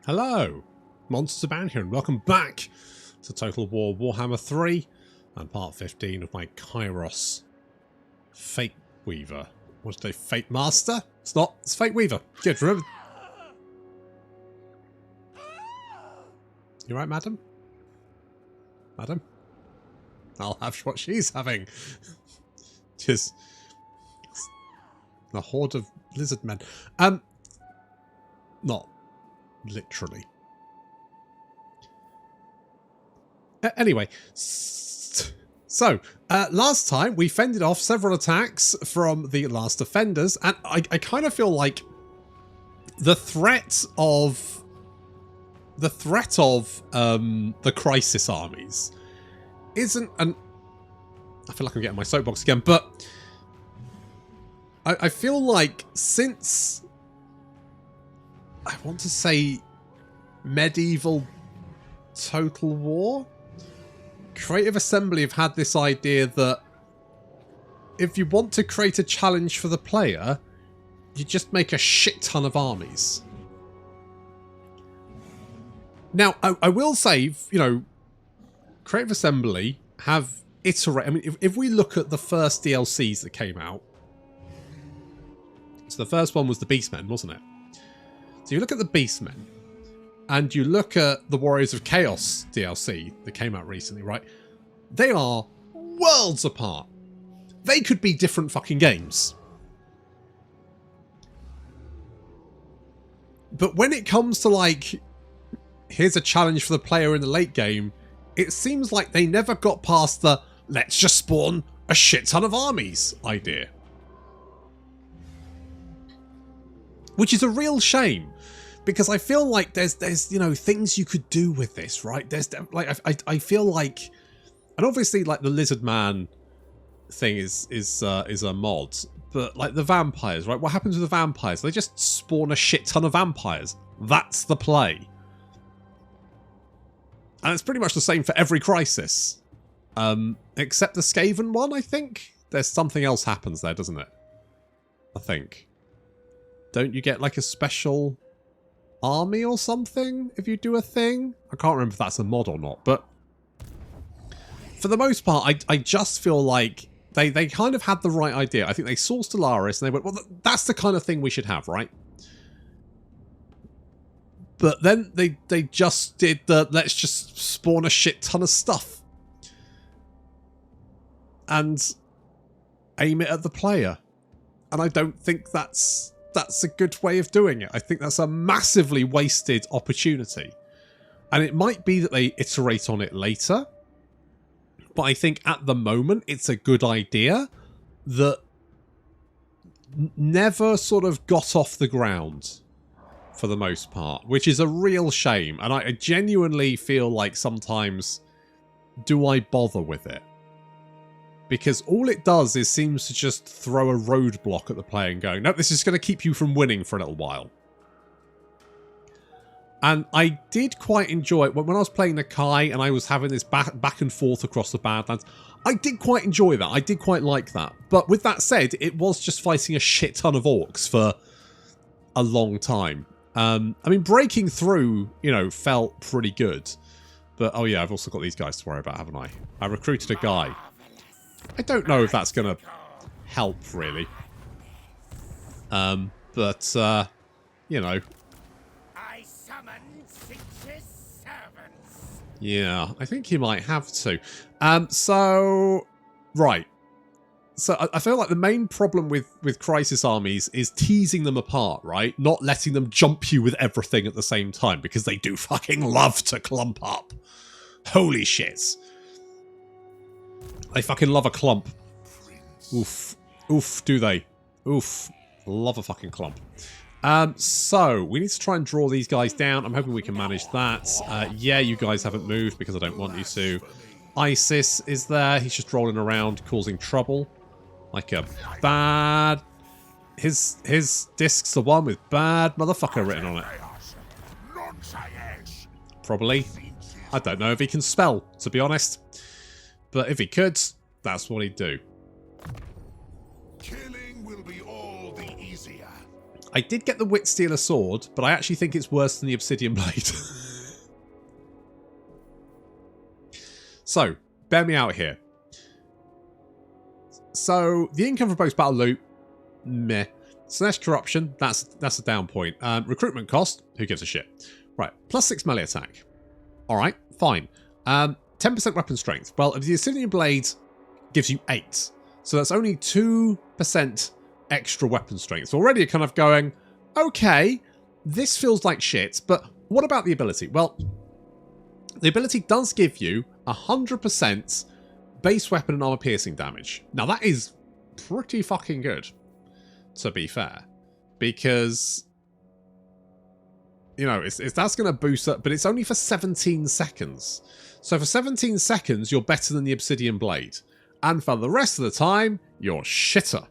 Hello, Monsters Abound here, and welcome back to Total War Warhammer 3 and part 15 of my Kairos Fateweaver. What did I say? Fate Master? It's not, it's Fateweaver. Good, remember. You right, madam? Madam? I'll have what she's having. Just a horde of lizard men. Not literally. Anyway, so last time we fended off several attacks from the last defenders, and I kind of feel like the threat of the crisis armies isn't an. I feel like I'm getting my soapbox again, but I feel like since I want to say medieval Total War, Creative Assembly have had this idea that if you want to create a challenge for the player, you just make a shit ton of armies. Now, I will say, you know, Creative Assembly have iterated. I mean, if we look at the first DLCs that came out, so the first one was the Beastmen, wasn't it? So you look at the Beastmen, and you look at the Warriors of Chaos DLC that came out recently, right? They are worlds apart. They could be different fucking games. But when it comes to, like, here's a challenge for the player in the late game, it seems like they never got past the let's just spawn a shit ton of armies idea. Which is a real shame, because I feel like there's you know, things you could do with this, right? There's like I feel like, and obviously like the lizard man thing is a mod, but like the vampires, right? What happens with the vampires? They just spawn a shit ton of vampires. That's the play, and it's pretty much the same for every crisis, except the Skaven one. I think there's something else happens there, doesn't it? I think. Don't you get like a special army or something if you do a thing? I can't remember if that's a mod or not, but for the most part, I just feel like they kind of had the right idea. I think they saw Stellaris and they went, well, that's the kind of thing we should have, right? But then they just did the let's just spawn a shit ton of stuff and aim it at the player. And I don't think that's a good way of doing it. I think that's a massively wasted opportunity. And it might be that they iterate on it later, but I think at the moment it's a good idea that never sort of got off the ground for the most part, which is a real shame. And I genuinely feel like sometimes, do I bother with it? Because all it does is seems to just throw a roadblock at the player and go, nope, this is going to keep you from winning for a little while. And I did quite enjoy it. When I was playing the Kai and I was having this back and forth across the Badlands, I did quite enjoy that. I did quite like that. But with that said, it was just fighting a shit ton of orcs for a long time. I mean, breaking through, you know, felt pretty good. But, oh yeah, I've also got these guys to worry about, haven't I? I recruited a guy. I don't know if that's going to help, really. But, you know. I summon Tzeentch's servants. Yeah, I think you might have to. So, right. So, I feel like the main problem with crisis armies is teasing them apart, right? Not letting them jump you with everything at the same time, because they do fucking love to clump up. Holy shit. They fucking love a clump. Oof. Oof, do they? Oof. Love a fucking clump. So, we need to try and draw these guys down. I'm hoping we can manage that. Yeah, you guys haven't moved because I don't want you to. Isis is there. He's just rolling around causing trouble. Like a bad... His disc's the one with bad motherfucker written on it. Probably. I don't know if he can spell, to be honest. But if he could, that's what he'd do. Killing will be all the easier. I did get the Wit Stealer Sword, but I actually think it's worse than the Obsidian Blade. So, bear me out here. So, the income from post-battle loot, meh. Slaanesh Corruption, that's a down point. Recruitment cost, who gives a shit? Right, +6 melee attack. Alright, fine. 10% weapon strength. Well, the Obsidian Blade gives you 8. So that's only 2% extra weapon strength. So already you're kind of going, okay, this feels like shit, but what about the ability? Well, the ability does give you 100% base weapon and armor piercing damage. Now that is pretty fucking good, to be fair, because, you know, that's going to boost up, but it's only for 17 seconds. So for 17 seconds, you're better than the Obsidian Blade. And for the rest of the time, you're shitter.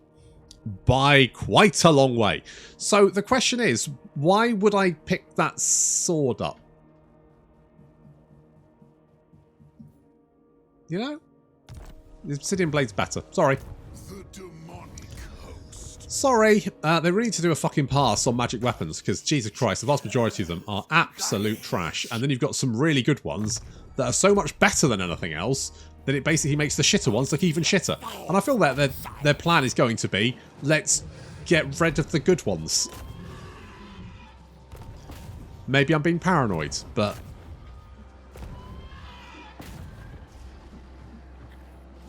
By quite a long way. So the question is, why would I pick that sword up? You know? The Obsidian Blade's better. Sorry. Sorry, they really need to do a fucking pass on magic weapons, because Jesus Christ, the vast majority of them are absolute trash. And then you've got some really good ones that are so much better than anything else that it basically makes the shitter ones look even shitter. And I feel that their plan is going to be, let's get rid of the good ones. Maybe I'm being paranoid, but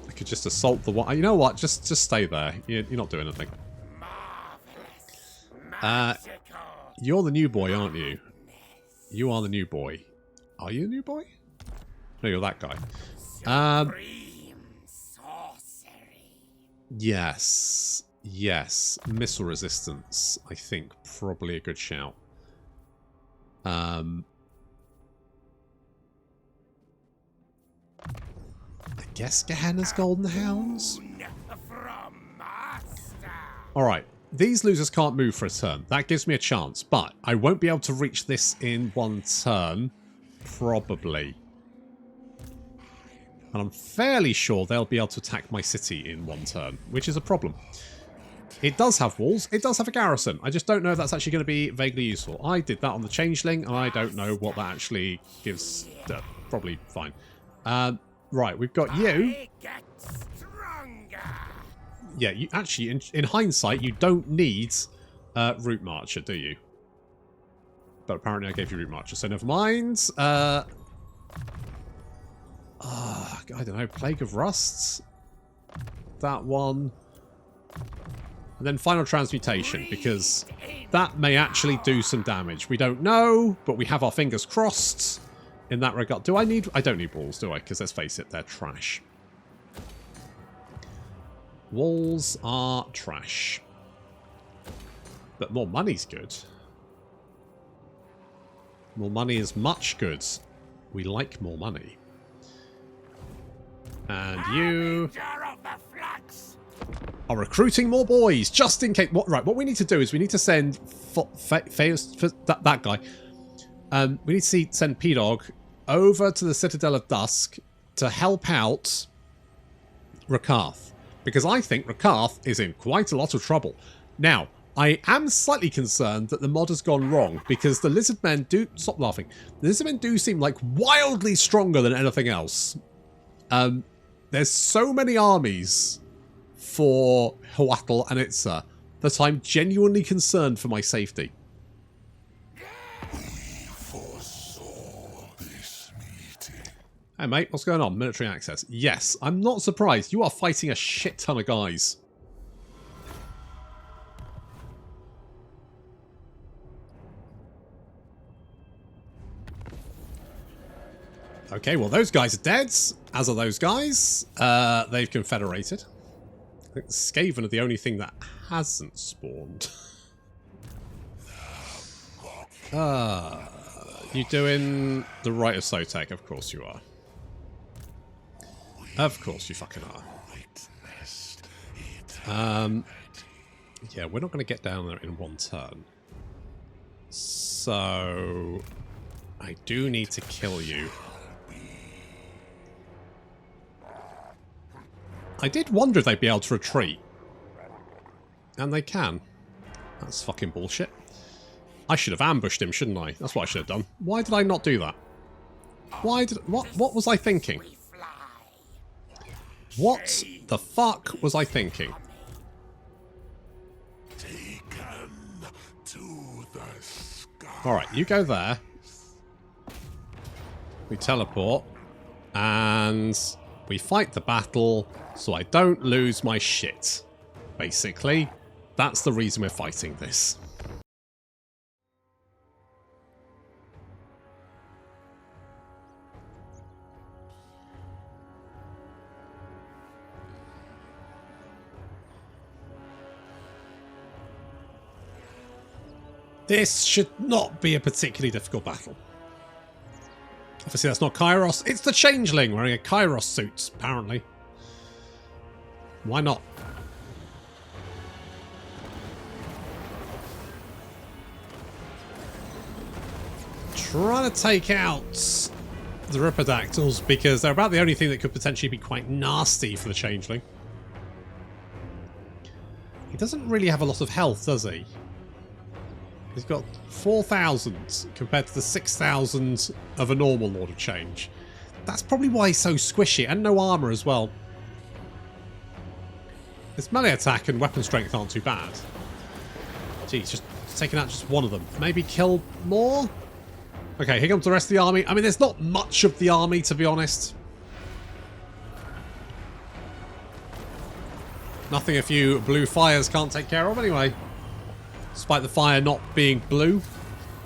I could just assault the one. You know what? Just stay there. You're not doing anything. You're the new boy, aren't you? You are the new boy. Are you a new boy? No, you're that guy. Yes. Yes. Missile resistance, I think. Probably a good shout. I guess Gehenna's Golden Hounds? Alright. These losers can't move for a turn. That gives me a chance, but I won't be able to reach this in one turn. Probably. And I'm fairly sure they'll be able to attack my city in one turn, which is a problem. It does have walls. It does have a garrison. I just don't know if that's actually going to be vaguely useful. I did that on the Changeling, and I don't know what that actually gives. Probably fine. Right, we've got you. Yeah, you actually, in hindsight, you don't need Root Marcher, do you? But apparently I gave you Root Marcher, so never mind. I don't know, Plague of Rusts? That one. And then Final Transmutation, because that may actually do some damage. We don't know, but we have our fingers crossed in that regard. Do I need... I don't need walls, do I? Because let's face it, they're trash. Walls are trash. But more money's good. More money is much good. We like more money. And you are recruiting more boys, just in case. What we need to do is we need to send that guy. We need to send P-Dog over to the Citadel of Dusk to help out Rakarth. Because I think Rakarth is in quite a lot of trouble. Now, I am slightly concerned that the mod has gone wrong, because the Lizardmen do... Stop laughing. The Lizardmen do seem like wildly stronger than anything else. There's so many armies for Huatl and Itza that I'm genuinely concerned for my safety. Hey mate, what's going on? Military access. Yes, I'm not surprised. You are fighting a shit ton of guys. Okay, well those guys are dead, as are those guys. They've confederated. I think the Skaven are the only thing that hasn't spawned. You doing the Rite of Sotek? Of course you are. Of course you fucking are. Yeah, we're not going to get down there in one turn. So I do need to kill you. I did wonder if they'd be able to retreat. And they can. That's fucking bullshit. I should have ambushed him, shouldn't I? That's what I should have done. Why did I not do that? What was I thinking? What the fuck was I thinking? Alright, you go there. We teleport. And we fight the battle so I don't lose my shit. Basically, that's the reason we're fighting this. This should not be a particularly difficult battle. Obviously that's not Kairos, it's the Changeling wearing a Kairos suit, apparently. Why not? Trying to take out the Ripperdactyls because they're about the only thing that could potentially be quite nasty for the Changeling. He doesn't really have a lot of health, does he? He's got 4,000 compared to the 6,000 of a normal Lord of Change. That's probably why he's so squishy, and no armour as well. His melee attack and weapon strength aren't too bad. Geez, just taking out just one of them. Maybe kill more? Okay, here comes the rest of the army. I mean, there's not much of the army, to be honest. Nothing a few blue fires can't take care of anyway. Despite the fire not being blue,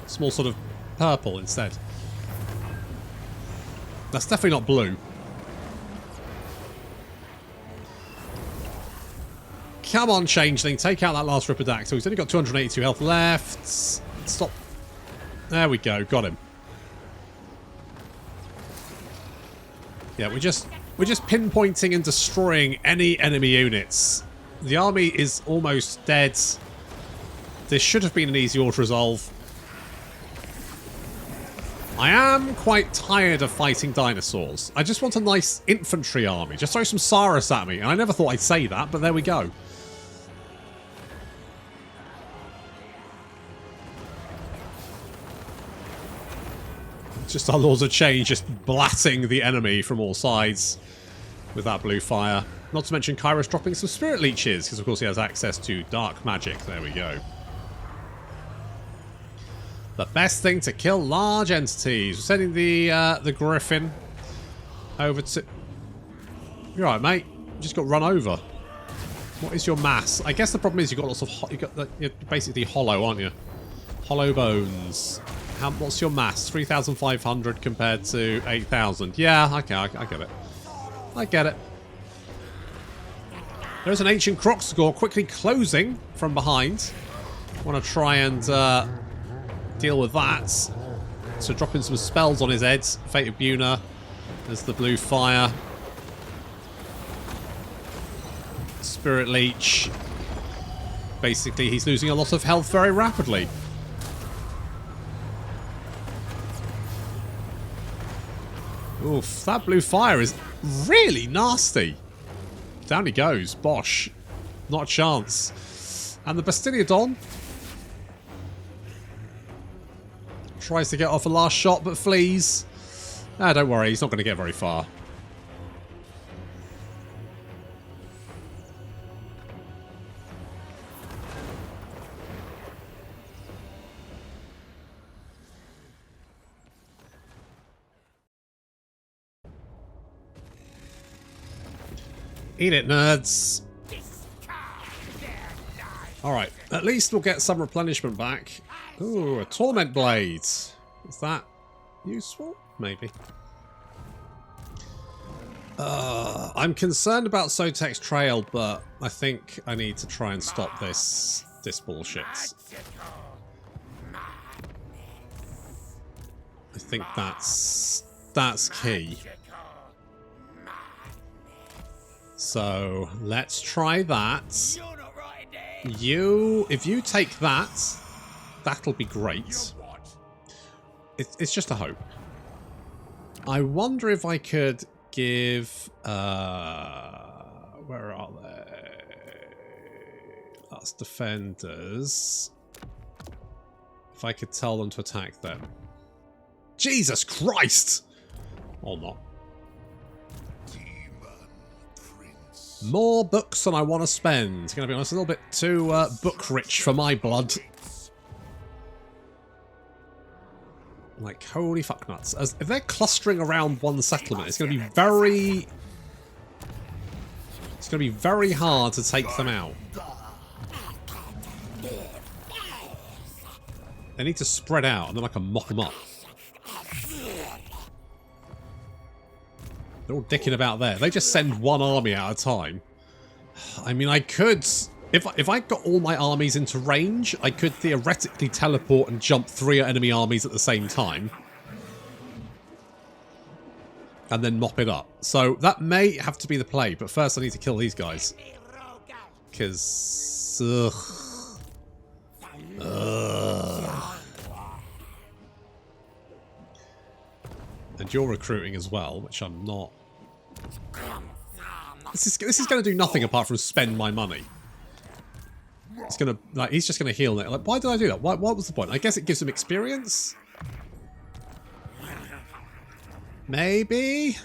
it's more sort of purple instead. That's definitely not blue. Come on, Changeling, take out that last Ripperdactyl. He's only got 282 health left. Stop. There we go, got him. Yeah, we're just pinpointing and destroying any enemy units. The army is almost dead. This should have been an easy auto-resolve. I am quite tired of fighting dinosaurs. I just want a nice infantry army. Just throw some Saurus at me. And I never thought I'd say that, but there we go. Just our Lords of Change just blatting the enemy from all sides with that blue fire. Not to mention Kairos dropping some Spirit Leeches, because of course he has access to dark magic. There we go. The best thing to kill large entities. We're sending the Griffin over to... You're alright, mate. You just got run over. What is your mass? I guess the problem is you've got lots of... You're basically hollow, aren't you? Hollow bones. What's your mass? 3,500 compared to 8,000. Yeah, okay, I get it. I get it. There's an Ancient Croc score quickly closing from behind. Want to try and deal with that. So dropping some spells on his head. Fate of Buna. There's the blue fire. Spirit Leech. Basically, he's losing a lot of health very rapidly. Oof, that blue fire is really nasty. Down he goes. Bosh. Not a chance. And the Bastion tries to get off a last shot, but flees. Ah, don't worry. He's not going to get very far. Eat it, nerds. Alright, at least we'll get some replenishment back. Ooh, a Torment Blade. Is that useful? Maybe. I'm concerned about Sotek's trail, but I think I need to try and stop this bullshit. I think that's key. So, let's try that. If you take that, that'll be great. It's just a hope. I wonder if I could give... where are they? Last defenders. If I could tell them to attack them. Jesus Christ! Or not. More books than I want to spend. Gonna be honest, a little bit too book rich for my blood. Like, holy fuck nuts. If they're clustering around one settlement, it's gonna be very... It's gonna be very hard to take them out. They need to spread out and then I can mop them up. They're all dicking about there. They just send one army at a time. I mean, I could... If I got all my armies into range, I could theoretically teleport and jump 3 enemy armies at the same time. And then mop it up. So that may have to be the play, but first I need to kill these guys. Because... And you're recruiting as well, which I'm not. This is going to do nothing apart from spend my money. It's going to, like, he's just going to heal it. Like, why did I do that? What was the point? I guess it gives him experience. Maybe.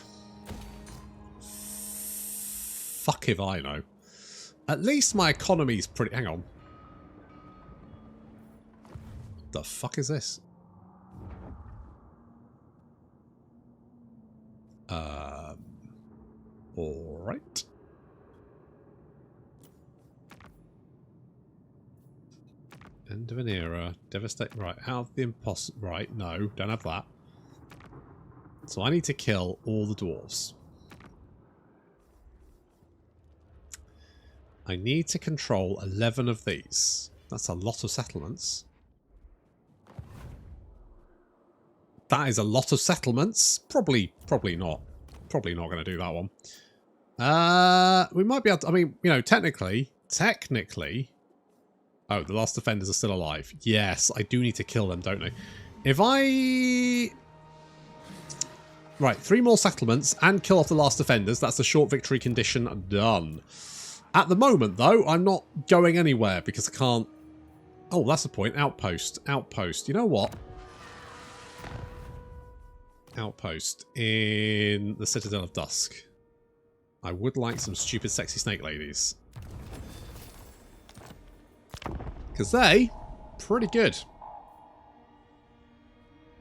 Fuck if I know. At least my economy's pretty. Hang on. The fuck is this? Alright. End of an era. Devastate. Right, out of the impossible. Right, no, don't have that. So I need to kill all the dwarves. I need to control 11 of these. That's a lot of settlements. That is a lot of settlements. Probably not. Probably not going to do that one. We might be able to, I mean, you know, technically. Oh, the last defenders are still alive. Yes, I do need to kill them, don't I? If I... Right, 3 more settlements and kill off the last defenders. That's the short victory condition done. At the moment, though, I'm not going anywhere because I can't... Oh, that's the point. Outpost. Outpost. You know what? Outpost in the Citadel of Dusk. I would like some stupid sexy snake ladies. Because they, pretty good.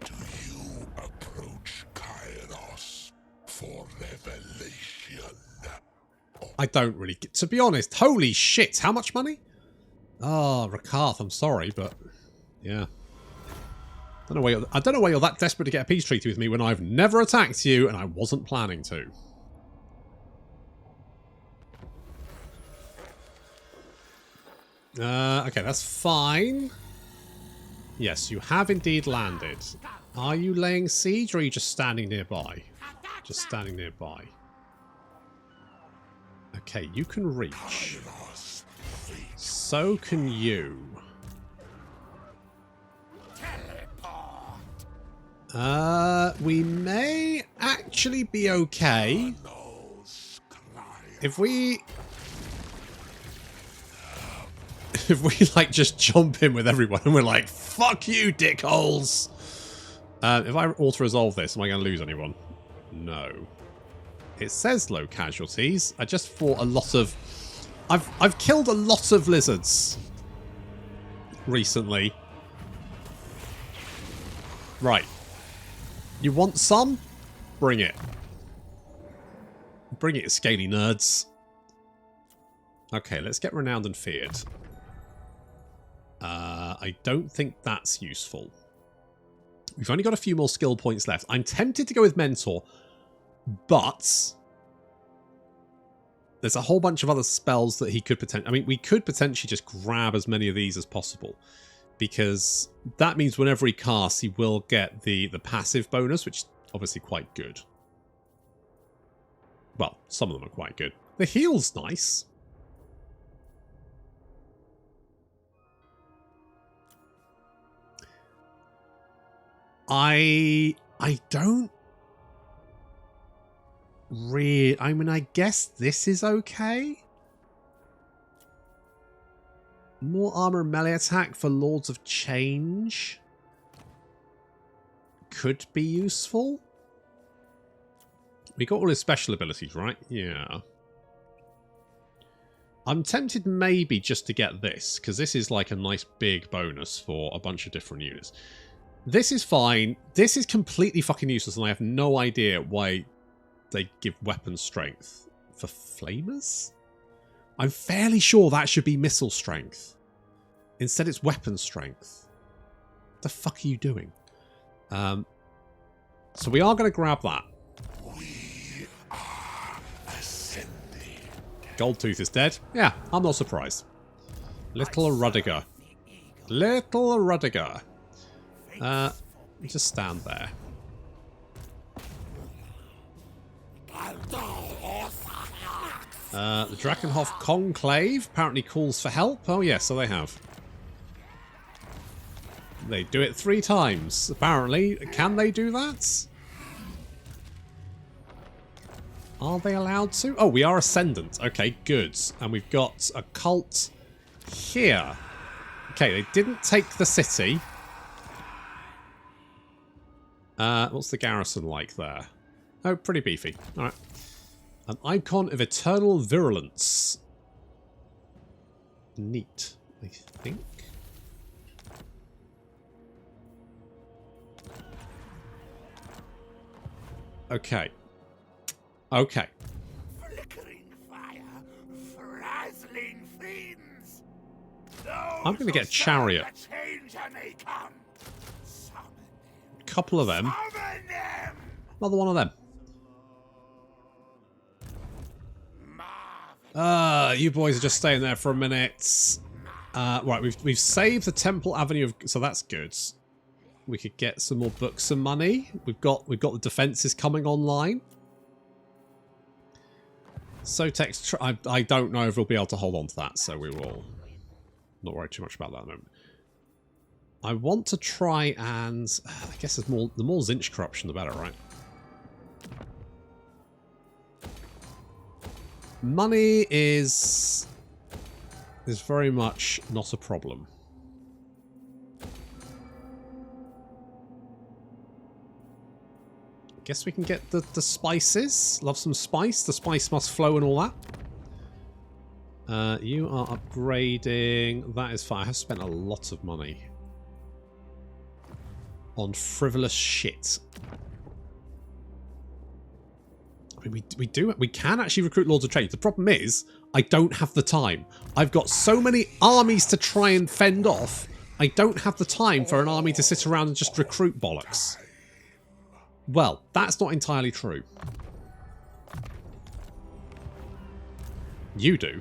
Do you approach Kairos for revelation? I don't really get, to be honest, holy shit, how much money? Oh, Rakarth, I'm sorry, but yeah. I don't know why you're that desperate to get a peace treaty with me when I've never attacked you and I wasn't planning to. Okay, that's fine. Yes, you have indeed landed. Are you laying siege or are you just standing nearby? Just standing nearby. Okay, you can reach. So can you. We may actually be okay if we like just jump in with everyone and we're like, fuck you, dickholes. If I auto-resolve this, am I going to lose anyone? No. It says low casualties. I just fought a lot of... I've killed a lot of lizards recently. Right. You want some? Bring it. Bring it, scaly nerds. Okay, let's get renowned and feared. I don't think that's useful. We've only got a few more skill points left. I'm tempted to go with Mentor, but there's a whole bunch of other spells that he could potentially... I mean, we could potentially just grab as many of these as possible, because that means whenever he casts, he will get the passive bonus, which is obviously quite good. Well, some of them are quite good. The heal's nice. I don't really... I mean, I guess this is okay. More armor and melee attack for Lords of Change. Could be useful. We got all his special abilities, right? Yeah. I'm tempted maybe just to get this, because this is like a nice big bonus for a bunch of different units. This is fine. This is completely fucking useless, and I have no idea why they give weapon strength for flamers. I'm fairly sure that should be missile strength. Instead, it's weapon strength. What the fuck are you doing? So we are going to grab that. We are ascending. Goldtooth is dead. Yeah, I'm not surprised. Little Rudiger. Little Rudiger. Just stand there. The Drakenhof Conclave apparently calls for help. Oh yes, so they have. They do it 3 times, apparently. Can they do that? Are they allowed to? Oh, we are Ascendant. Okay, good. And we've got a cult here. Okay, they didn't take the city. What's the garrison like there? Oh, pretty beefy. Alright. An icon of eternal virulence. Neat, I think. Okay. Okay. Flickering fire, frazzling fiends. I'm going to get a chariot. A couple of them. Another one of them. You boys are just staying there for a minute. Right, we've saved the Temple Avenue of, so that's good. We could get some more books and money. We've got the defenses coming online. Sotex, I don't know if we'll be able to hold on to that, so we will not worry too much about that at the moment. I want to try and, I guess the more Tzeentch corruption, the better, right? Money is very much not a problem. Guess we can get the spices. Love some spice. The spice must flow and all that. You are upgrading. That is fine. I have spent a lot of money on frivolous shit. I mean, we can actually recruit Lords of Trade. The problem is, I don't have the time. I've got so many armies to try and fend off. I don't have the time for an army to sit around and just recruit bollocks. Well, that's not entirely true. You do.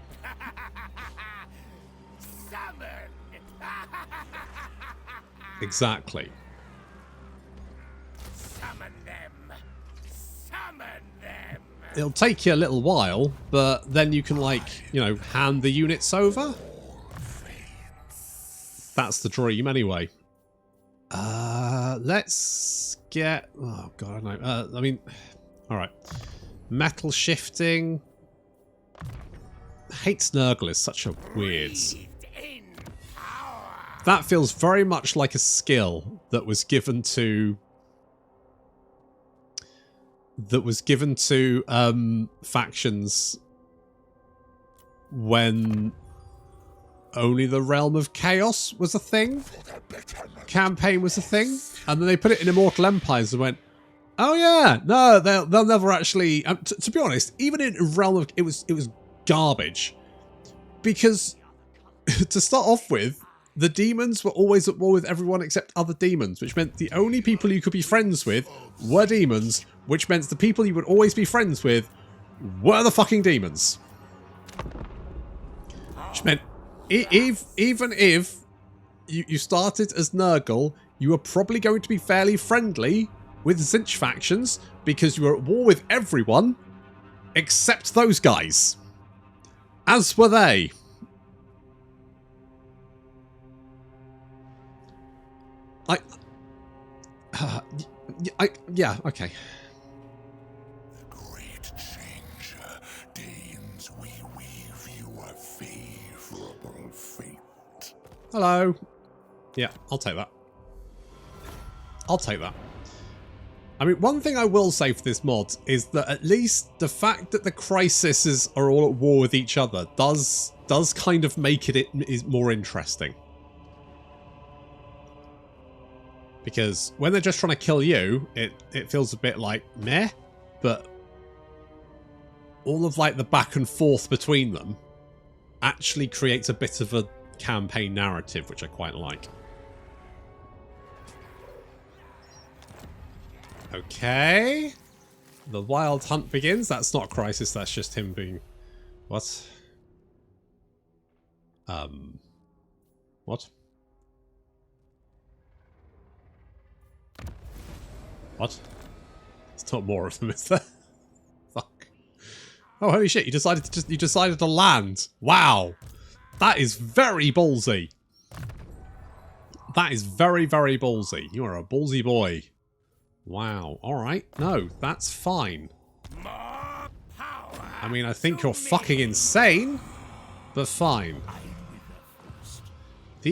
Exactly. Summon them. Summon them. It'll take you a little while, but then you can, like, you know, hand the units over. That's the dream anyway. Let's get... Oh, God, I don't know. I mean... Alright. Metal shifting. Hate Snurgle is such a weird... That feels very much like a skill that was given to... factions when only the Realm of Chaos was a thing. Campaign was a thing. And then they put it in Immortal Empires and went, oh yeah, no, they'll never actually... to be honest, even in Realm of... It was garbage. Because, to start off with, the demons were always at war with everyone except other demons, which meant the only people you could be friends with were demons, which meant the people you would always be friends with were the fucking demons. Which meant, even if you started as Nurgle, you were probably going to be fairly friendly with Tzeentch factions because you were at war with everyone except those guys. As were they. Yeah, okay. The great changer deigns we weave you a favorable fate. Hello. Yeah, I'll take that. I'll take that. I mean, one thing I will say for this mod is that at least the fact that the crises are all at war with each other does kind of make it is more interesting. Because when they're just trying to kill you, it feels a bit like meh, but all of like the back and forth between them actually creates a bit of a campaign narrative, which I quite like. Okay. The wild hunt begins. That's not a crisis, that's just him being... What? What? What? It's not more of them, is there? Fuck. Oh, holy shit, you decided to land. Wow. That is very ballsy. That is very, very ballsy. You are a ballsy boy. Wow. Alright. No, that's fine. I mean, I think you're fucking insane, but fine.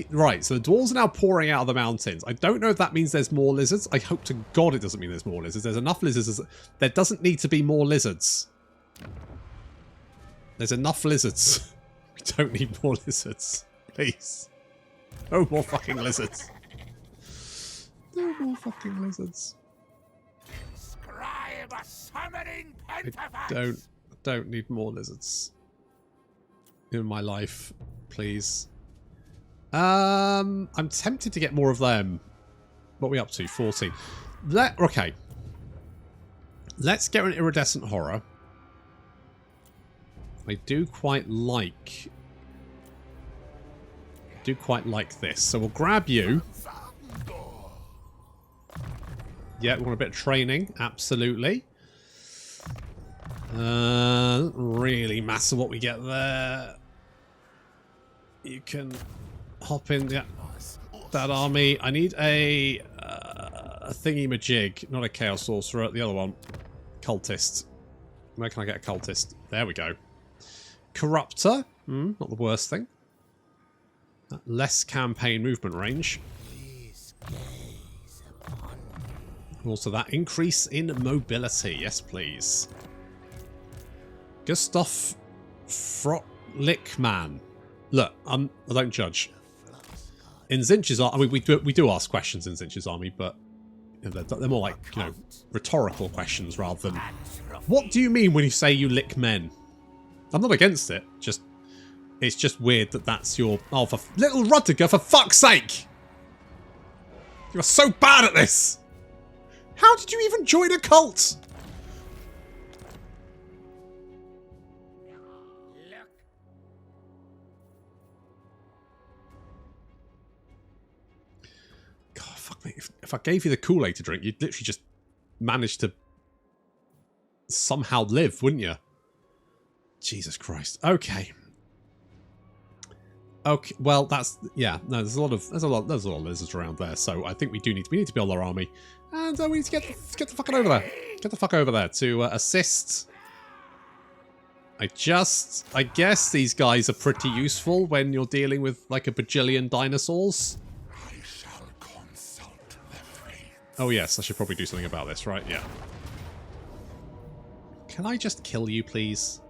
Right, so the dwarves are now pouring out of the mountains. I don't know if that means there's more lizards. I hope to God it doesn't mean there's more lizards. There's enough lizards. There doesn't need to be more lizards. There's enough lizards. We don't need more lizards. Please. No more fucking lizards. No more fucking lizards. Scribe a summoning I don't need more lizards in my life, please. I'm tempted to get more of them. What are we up to? 14. Okay. Let's get an iridescent horror. I do quite like this. So we'll grab you. Yeah, we want a bit of training. Absolutely. Doesn't really matter what we get there. You can hop in that army. I need a thingy-majig, not a chaos sorcerer. The other one, cultist. Where can I get a cultist? There we go. Corruptor, not the worst thing. Less campaign movement range. Also, that increase in mobility. Yes, please. Gustav Frotlickman. Look, I don't judge. In Tzeentch's army, I mean, we do ask questions in Tzeentch's army, but you know, they're more like, you know, rhetorical questions rather than, what do you mean when you say you lick men? I'm not against it. It's just weird that that's your... Oh, for little Rudiger, for fuck's sake! You are so bad at this! How did you even join a cult? God, fuck me. If I gave you the Kool-Aid to drink, you'd literally just manage to somehow live, wouldn't you? Jesus Christ. Okay. Okay. Well, that's no. There's a lot of lizards around there. So I think we need to build our army, and we need to get the fuck over there. Get the fuck over there to assist. I guess these guys are pretty useful when you're dealing with like a bajillion dinosaurs. I shall consult the fates. Oh yes, I should probably do something about this, right? Yeah. Can I just kill you, please?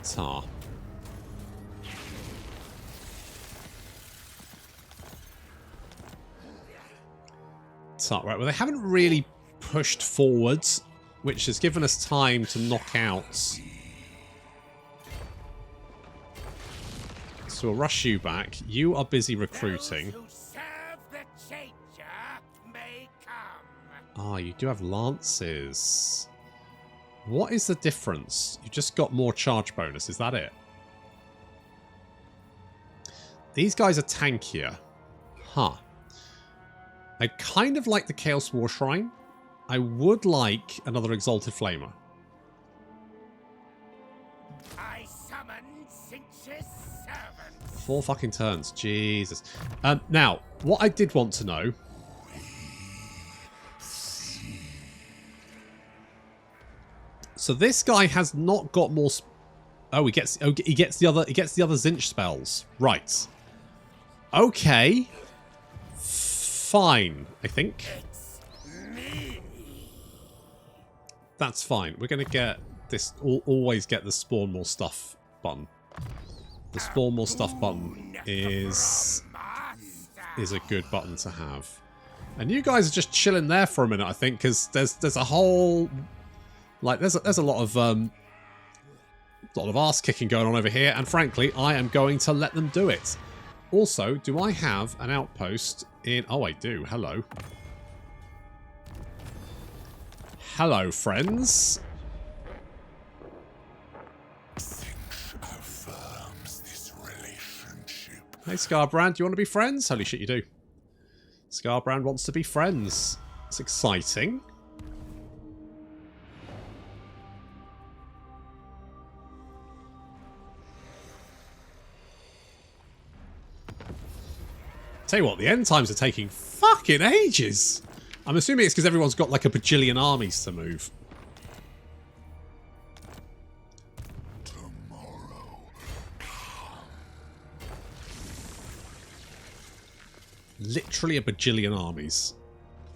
Tar. Right, well, they haven't really pushed forwards, which has given us time to knock out. So we'll rush you back. You are busy recruiting. Ah, you do have lances. What is the difference? You just got more charge bonus, is that it? These guys are tankier. Huh. I kind of like the Chaos War Shrine. I would like another Exalted Flamer. I summon Tzeentch's servants. 4 fucking turns. Jesus. Now, what I did want to know... So this guy has not got more... Oh, he gets the other Tzeentch spells. Right. Okay. Fine, I think. That's fine. We're going to get this... always get the spawn more stuff button. The spawn more stuff button is a good button to have. And you guys are just chilling there for a minute, I think, because there's a whole... Like, there's a lot of ass kicking going on over here, and frankly, I am going to let them do it. Also, do I have an outpost in... Oh, I do. Hello. Hello, friends. Tzeentch affirms this relationship. Hey, Scarbrand, do you want to be friends? Holy shit, you do. Scarbrand wants to be friends. It's exciting. Tell you what, the end times are taking fucking ages. I'm assuming it's because everyone's got like a bajillion armies to move. Tomorrow. Literally a bajillion armies.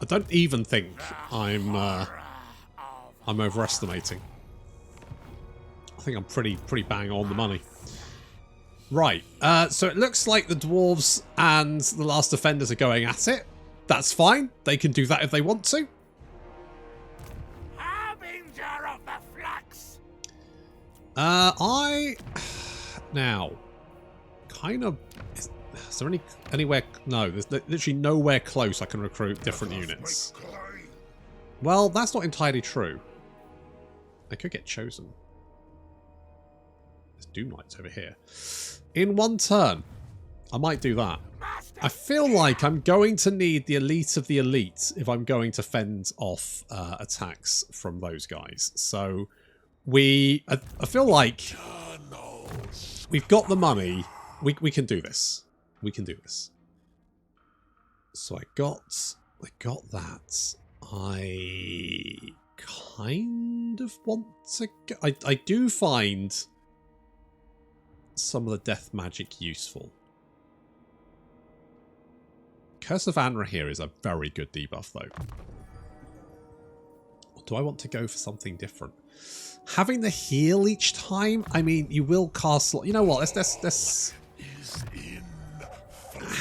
I don't even think I'm overestimating. I think I'm pretty bang on the money. Right, so it looks like the dwarves and the last defenders are going at it. That's fine. They can do that if they want to. Harbinger of the flux. Now, kind of... Is there anywhere... No, there's literally nowhere close I can recruit different units. Well, that's not entirely true. I could get chosen. There's Doom Knights over here. In one turn, I might do that. I feel like I'm going to need the elite of the elite if I'm going to fend off attacks from those guys. So I feel like we've got the money. We can do this. We can do this. So I got that. I kind of want to go. I do find some of the death magic useful. Curse of Anra here is a very good debuff though. Or do I want to go for something different? Having the heal each time, I mean, you will cast... You know what, let's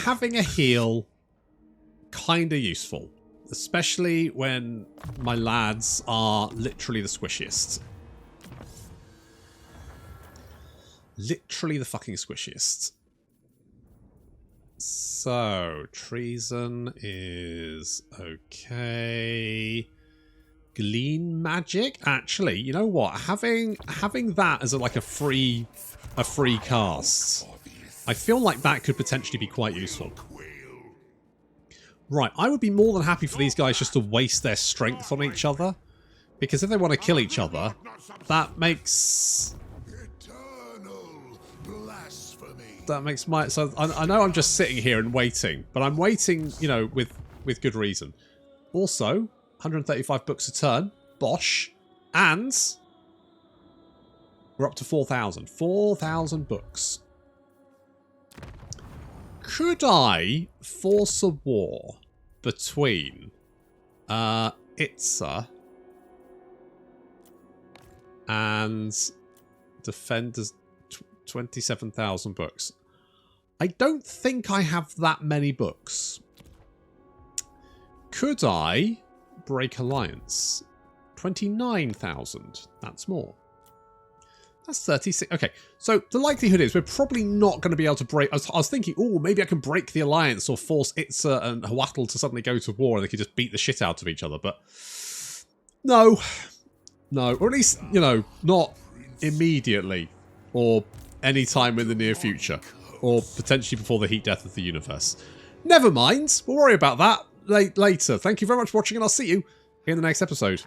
having a heal, kind of useful. Especially when my lads are literally the squishiest. Literally the fucking squishiest. So, treason is okay. Glean magic? Actually, you know what? Having that as like a free cast, I feel like that could potentially be quite useful. Right, I would be more than happy for these guys just to waste their strength on each other. Because if they want to kill each other, that makes... my... So I know I'm just sitting here and waiting, but I'm waiting, you know, with good reason. Also, 135 books a turn. Bosh. And we're up to 4,000. 4,000 books. Could I force a war between Itza and Defenders 27,000 books? I don't think I have that many books. Could I break alliance? 29,000. That's more. That's 36. Okay, so the likelihood is we're probably not going to be able to break... I was thinking, oh, maybe I can break the alliance or force Itza and Hawatl to suddenly go to war and they could just beat the shit out of each other, but no. No, or at least, you know, not immediately or any time in the near future or potentially before the heat death of the universe. Never mind, we'll worry about that later. Thank you very much for watching and I'll see you in the next episode.